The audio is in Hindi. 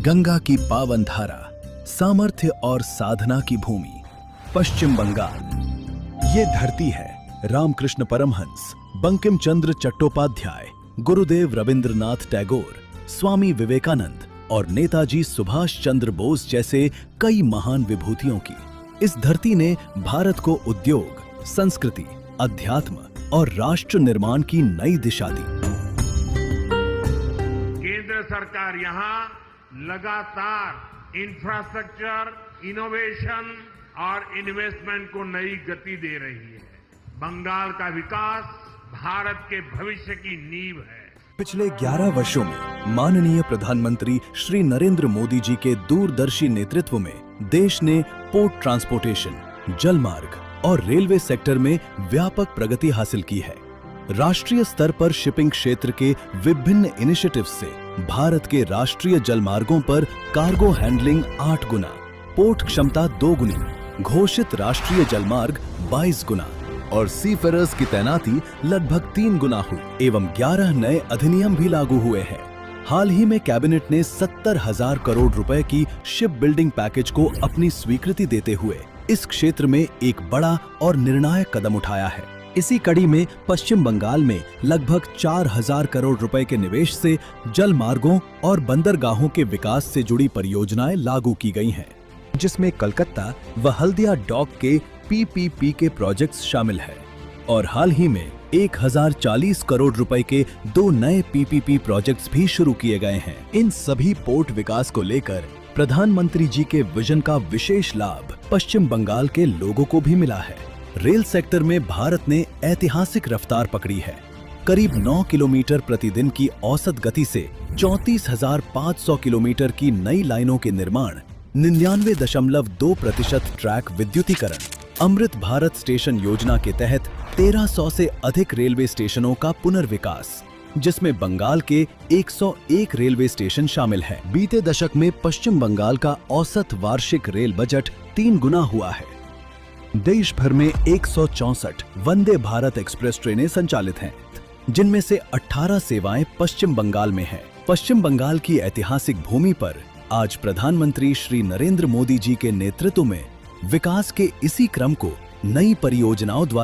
गंगा की पावन धारा, सामर्थ्य और साधना की भूमि पश्चिम बंगाल। ये धरती है रामकृष्ण परमहंस, बंकिम चंद्र चट्टोपाध्याय, गुरुदेव रविंद्रनाथ टैगोर, स्वामी विवेकानंद और नेताजी सुभाष चंद्र बोस जैसे कई महान विभूतियों की। इस धरती ने भारत को उद्योग, संस्कृति, अध्यात्म और राष्ट्र निर्माण की नई दिशा दी। केंद्र सरकार यहाँ लगातार इंफ्रास्ट्रक्चर, इनोवेशन और इन्वेस्टमेंट को नई गति दे रही है। बंगाल का विकास भारत के भविष्य की नींव है। पिछले 11 वर्षों में माननीय प्रधानमंत्री श्री नरेंद्र मोदी जी के दूरदर्शी नेतृत्व में देश ने पोर्ट ट्रांसपोर्टेशन, जलमार्ग और रेलवे सेक्टर में व्यापक प्रगति हासिल की है। राष्ट्रीय स्तर पर शिपिंग क्षेत्र के विभिन्न इनिशिएटिव्स से भारत के राष्ट्रीय जलमार्गों पर कार्गो हैंडलिंग 8 गुना, पोर्ट क्षमता 2 गुनी, घोषित राष्ट्रीय जलमार्ग 22 गुना और सीफेरर्स की तैनाती लगभग 3 गुना हुई एवं 11 नए अधिनियम भी लागू हुए हैं। हाल ही में कैबिनेट ने 70,000 करोड़ रुपए की शिप बिल्डिंग पैकेज को अपनी स्वीकृति देते हुए इस क्षेत्र में एक बड़ा और निर्णायक कदम उठाया है। इसी कड़ी में पश्चिम बंगाल में लगभग 4,000 करोड़ रुपए के निवेश से जल मार्गों और बंदरगाहों के विकास से जुड़ी परियोजनाएं लागू की गई हैं, जिसमें कलकत्ता व हल्दिया डॉक के PPP के प्रोजेक्ट्स शामिल हैं और हाल ही में 1,040 करोड़ रुपए के 2 नए PPP प्रोजेक्ट्स भी शुरू किए गए हैं। इन सभी पोर्ट विकास को लेकर प्रधानमंत्री जी के विजन का विशेष लाभ पश्चिम बंगाल के लोगों को भी मिला है। रेल सेक्टर में भारत ने ऐतिहासिक रफ्तार पकड़ी है। करीब 9 किलोमीटर प्रतिदिन की औसत गति से 34,500 किलोमीटर की नई लाइनों के निर्माण, 99.2% ट्रैक विद्युतीकरण, अमृत भारत स्टेशन योजना के तहत 1300 से अधिक रेलवे स्टेशनों का पुनर्विकास, जिसमें बंगाल के 101 रेलवे स्टेशन शामिल हैं। बीते दशक में पश्चिम बंगाल का औसत वार्षिक रेल बजट 3 गुना हुआ है। देश भर में 164 वंदे भारत एक्सप्रेस ट्रेनें संचालित हैं, जिनमें से 18 सेवाएं पश्चिम बंगाल में हैं। पश्चिम बंगाल की ऐतिहासिक भूमि पर आज प्रधानमंत्री श्री नरेंद्र मोदी जी के नेतृत्व में विकास के इसी क्रम को नई परियोजनाओं द्वारा